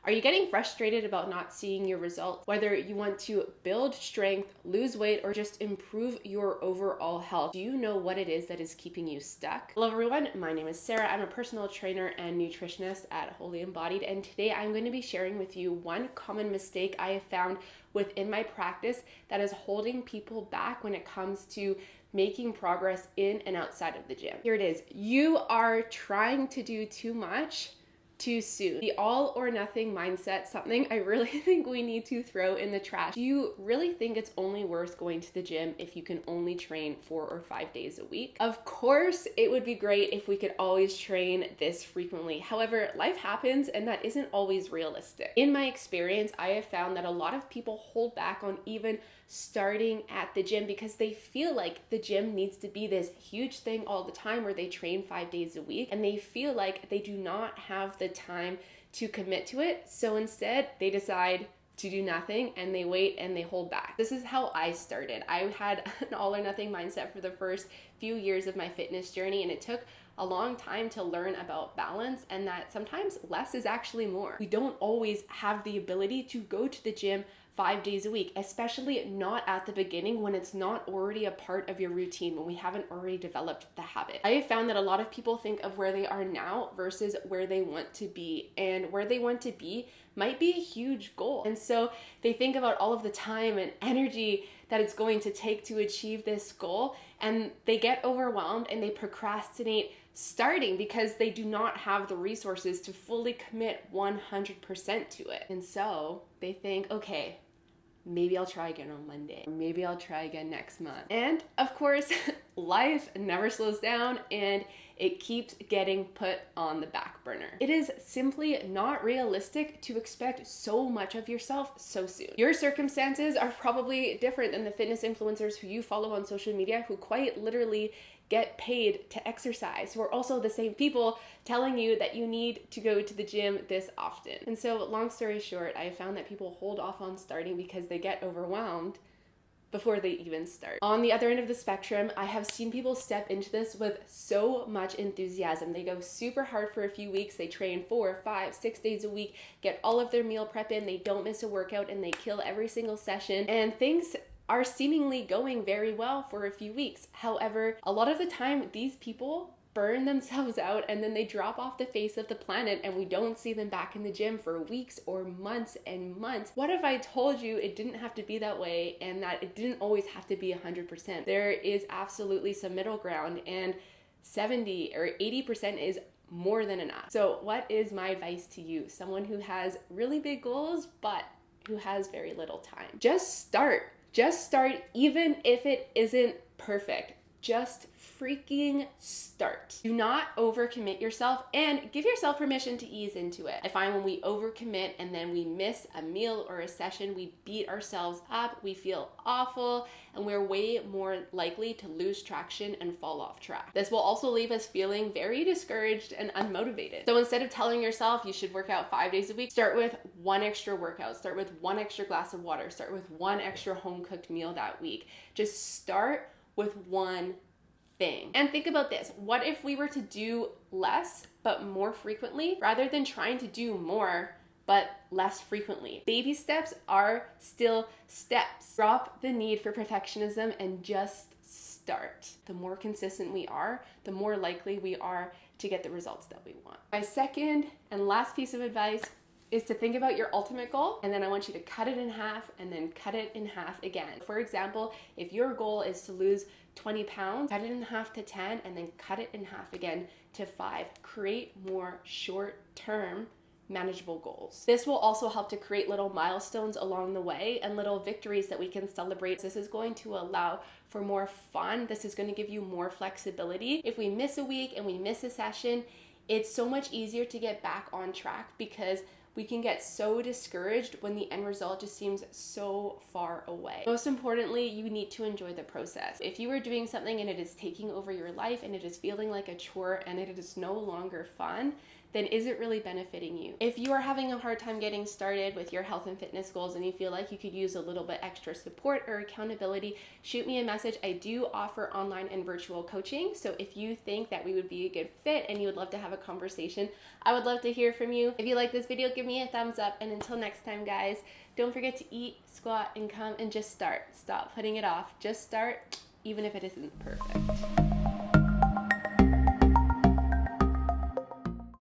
Are you getting frustrated about not seeing your results? Whether you want to build strength, lose weight, or just improve your overall health, do you know what it is that is keeping you stuck? Hello everyone, my name is Sarah. I'm a personal trainer and nutritionist at Wholly Embodied, and today I'm going to be sharing with you one common mistake I have found within my practice that is holding people back when it comes to making progress in and outside of the gym. Here it is. You are trying to do too much too soon. The all or nothing mindset, something I really think we need to throw in the trash. Do you really think it's only worth going to the gym if you can only train 4 or 5 days a week? Of course, it would be great if we could always train this frequently. However, life happens and that isn't always realistic. In my experience, I have found that a lot of people hold back on even starting at the gym because they feel like the gym needs to be this huge thing all the time where they train 5 days a week, and they feel like they do not have the time to commit to it. So instead, they decide to do nothing and they wait and they hold back. This is how I started. I had an all or nothing mindset for the first few years of my fitness journey, and it took a long time to learn about balance and that sometimes less is actually more. We don't always have the ability to go to the gym 5 days a week, especially not at the beginning when it's not already a part of your routine, when we haven't already developed the habit. I have found that a lot of people think of where they are now versus where they want to be, and where they want to be might be a huge goal. And so they think about all of the time and energy that it's going to take to achieve this goal, and they get overwhelmed and they procrastinate starting because they do not have the resources to fully commit 100% to it. And so they think, okay, maybe I'll try again on Monday, or maybe I'll try again next month. And of course, life never slows down and it keeps getting put on the back burner. It is simply not realistic to expect so much of yourself so soon. Your circumstances are probably different than the fitness influencers who you follow on social media, who quite literally get paid to exercise, who are also the same people telling you that you need to go to the gym this often. And so, long story short, I found that people hold off on starting because they get overwhelmed before they even start. On the other end of the spectrum, I have seen people step into this with so much enthusiasm. They go super hard for a few weeks, they train 4, 5, 6 days a week, get all of their meal prep in, they don't miss a workout, and they kill every single session, and things are seemingly going very well for a few weeks. However, a lot of the time, these people burn themselves out and then they drop off the face of the planet and we don't see them back in the gym for weeks or months and months. What if I told you it didn't have to be that way and that it didn't always have to be 100%? There is absolutely some middle ground, and 70 or 80% is more than enough. So what is my advice to you, someone who has really big goals but who has very little time? Just start. Just start, even if it isn't perfect. Just freaking start. Do not overcommit yourself and give yourself permission to ease into it. I find when we overcommit and then we miss a meal or a session, we beat ourselves up, we feel awful, and we're way more likely to lose traction and fall off track. This will also leave us feeling very discouraged and unmotivated. So instead of telling yourself you should work out 5 days a week, start with one extra workout, start with one extra glass of water, start with one extra home-cooked meal that week. Just start with one thing. And think about this. What if we were to do less but more frequently rather than trying to do more but less frequently? Baby steps are still steps. Drop the need for perfectionism and just start. The more consistent we are, the more likely we are to get the results that we want. My second and last piece of advice is to think about your ultimate goal, and then I want you to cut it in half and then cut it in half again. For example, if your goal is to lose 20 pounds, cut it in half to 10 and then cut it in half again to 5. Create more short-term manageable goals. This will also help to create little milestones along the way and little victories that we can celebrate. This is going to allow for more fun. This is going to give you more flexibility. If we miss a week and we miss a session, it's so much easier to get back on track because we can get so discouraged when the end result just seems so far away. Most importantly, you need to enjoy the process. If you are doing something and it is taking over your life and it is feeling like a chore and it is no longer fun, then is it really benefiting you? If you are having a hard time getting started with your health and fitness goals and you feel like you could use a little bit extra support or accountability, shoot me a message. I do offer online and virtual coaching. So if you think that we would be a good fit and you would love to have a conversation, I would love to hear from you. If you like this video, give me a thumbs up. And until next time, guys, don't forget to eat, squat, and come and just start. Stop putting it off. Just start, even if it isn't perfect.